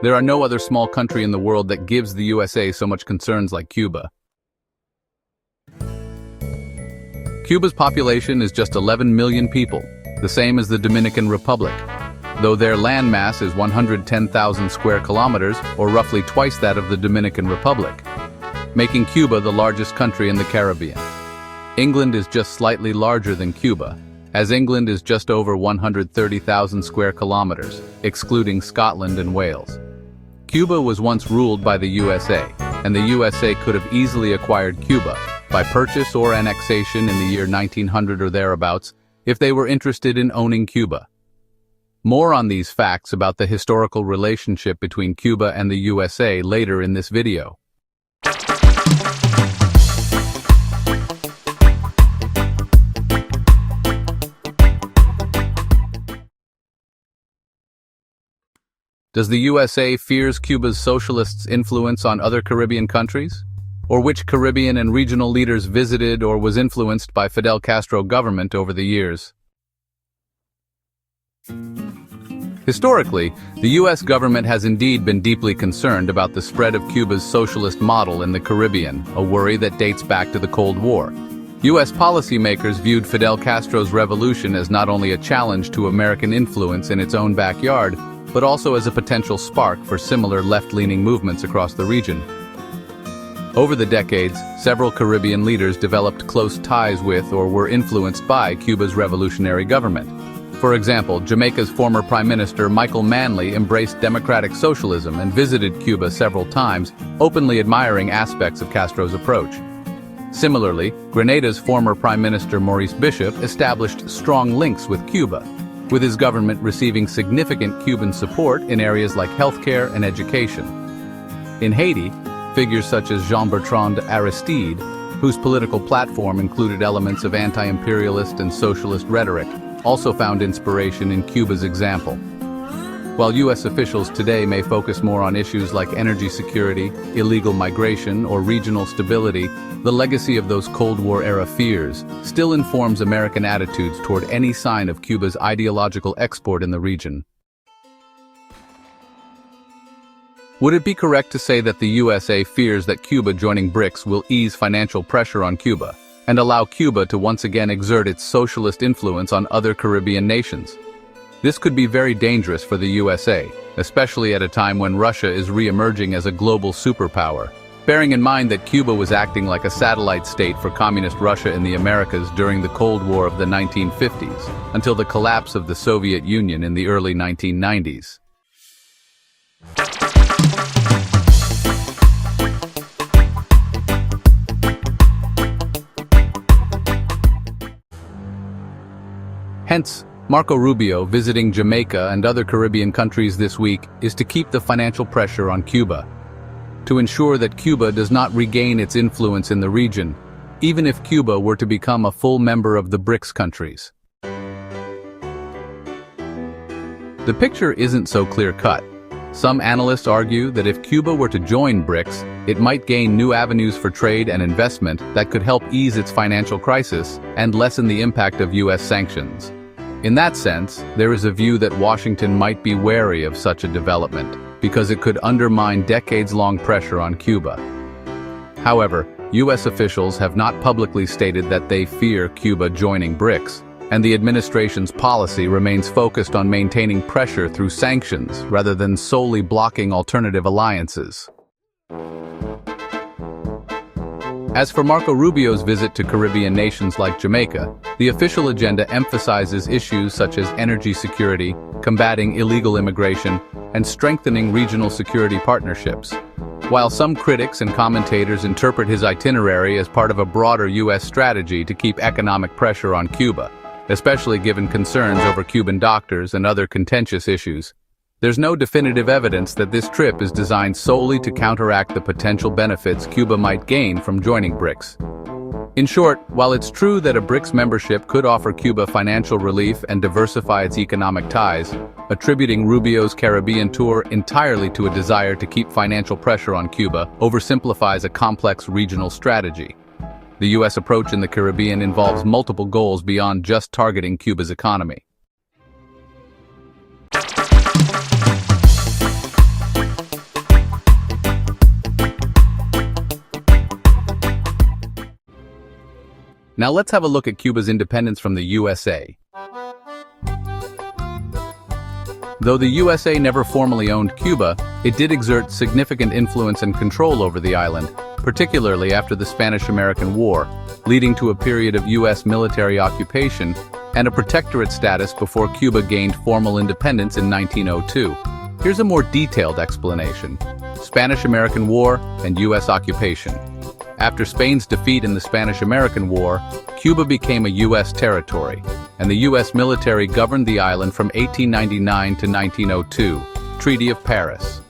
There are no other small country in the world that gives the USA so much concerns like Cuba. Cuba's population is just 11 million people, the same as the Dominican Republic, though their landmass is 110,000 square kilometers, or roughly twice that of the Dominican Republic, making Cuba the largest country in the Caribbean. England is just slightly larger than Cuba, as England is just over 130,000 square kilometers, excluding Scotland and Wales. Cuba was once ruled by the USA, and the USA could have easily acquired Cuba, by purchase or annexation in the year 1900 or thereabouts, if they were interested in owning Cuba. More on these facts about the historical relationship between Cuba and the USA later in this video. Does the USA fears Cuba's socialists' influence on other Caribbean countries? Or which Caribbean and regional leaders visited or was influenced by Fidel Castro government over the years? Historically, the U.S. government has indeed been deeply concerned about the spread of Cuba's socialist model in the Caribbean, a worry that dates back to the Cold War. U.S. policymakers viewed Fidel Castro's revolution as not only a challenge to American influence in its own backyard, but also as a potential spark for similar left-leaning movements across the region. Over the decades, several Caribbean leaders developed close ties with or were influenced by Cuba's revolutionary government. For example, Jamaica's former Prime Minister Michael Manley embraced democratic socialism and visited Cuba several times, openly admiring aspects of Castro's approach. Similarly, Grenada's former Prime Minister Maurice Bishop established strong links with Cuba, with his government receiving significant Cuban support in areas like healthcare and education. In Haiti, figures such as Jean Bertrand Aristide, whose political platform included elements of anti-imperialist and socialist rhetoric, also found inspiration in Cuba's example. While U.S. officials today may focus more on issues like energy security, illegal migration, or regional stability, the legacy of those Cold War-era fears still informs American attitudes toward any sign of Cuba's ideological export in the region. Would it be correct to say that the USA fears that Cuba joining BRICS will ease financial pressure on Cuba and allow Cuba to once again exert its socialist influence on other Caribbean nations? This could be very dangerous for the USA, especially at a time when Russia is re-emerging as a global superpower, bearing in mind that Cuba was acting like a satellite state for Communist Russia in the Americas during the Cold War of the 1950s, until the collapse of the Soviet Union in the early 1990s. Hence, Marco Rubio visiting Jamaica and other Caribbean countries this week is to keep the financial pressure on Cuba, to ensure that Cuba does not regain its influence in the region, even if Cuba were to become a full member of the BRICS countries. The picture isn't so clear-cut. Some analysts argue that if Cuba were to join BRICS, it might gain new avenues for trade and investment that could help ease its financial crisis and lessen the impact of U.S. sanctions. In that sense, there is a view that Washington might be wary of such a development, because it could undermine decades-long pressure on Cuba. However, U.S. officials have not publicly stated that they fear Cuba joining BRICS, and the administration's policy remains focused on maintaining pressure through sanctions rather than solely blocking alternative alliances. As for Marco Rubio's visit to Caribbean nations like Jamaica, the official agenda emphasizes issues such as energy security, combating illegal immigration, and strengthening regional security partnerships. While some critics and commentators interpret his itinerary as part of a broader U.S. strategy to keep economic pressure on Cuba, especially given concerns over Cuban doctors and other contentious issues, there's no definitive evidence that this trip is designed solely to counteract the potential benefits Cuba might gain from joining BRICS. In short, while it's true that a BRICS membership could offer Cuba financial relief and diversify its economic ties, attributing Rubio's Caribbean tour entirely to a desire to keep financial pressure on Cuba oversimplifies a complex regional strategy. The U.S. approach in the Caribbean involves multiple goals beyond just targeting Cuba's economy. Now let's have a look at Cuba's independence from the USA. Though the USA never formally owned Cuba, it did exert significant influence and control over the island, particularly after the Spanish-American War, leading to a period of U.S. military occupation and a protectorate status before Cuba gained formal independence in 1902. Here's a more detailed explanation. Spanish-American War and U.S. occupation. After Spain's defeat in the Spanish-American War, Cuba became a U.S. territory, and the U.S. military governed the island from 1899 to 1902. Treaty of Paris.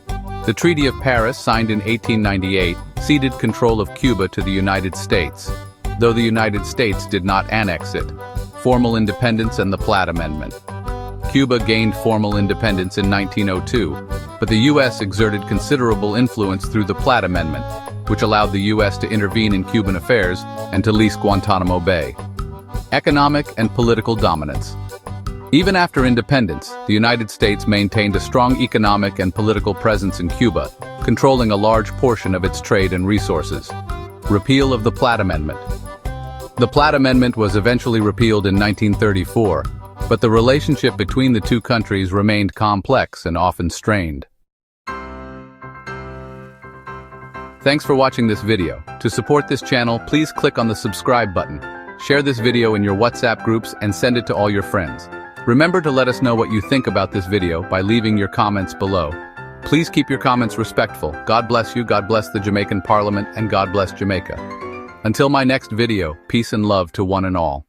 The Treaty of Paris, signed in 1898, ceded control of Cuba to the United States, though the United States did not annex it. Formal independence and the Platt Amendment. Cuba gained formal independence in 1902, but the U.S. exerted considerable influence through the Platt Amendment, which allowed the U.S. to intervene in Cuban affairs and to lease Guantanamo Bay. Economic and political dominance. Even after independence, the United States maintained a strong economic and political presence in Cuba, controlling a large portion of its trade and resources. Repeal of the Platt Amendment. The Platt Amendment was eventually repealed in 1934, but the relationship between the two countries remained complex and often strained. Thanks for watching this video. To support this channel, please click on the subscribe button. Share this video in your WhatsApp groups and send it to all your friends. Remember to let us know what you think about this video by leaving your comments below. Please keep your comments respectful. God bless you, God bless the Jamaican Parliament, and God bless Jamaica. Until my next video, peace and love to one and all.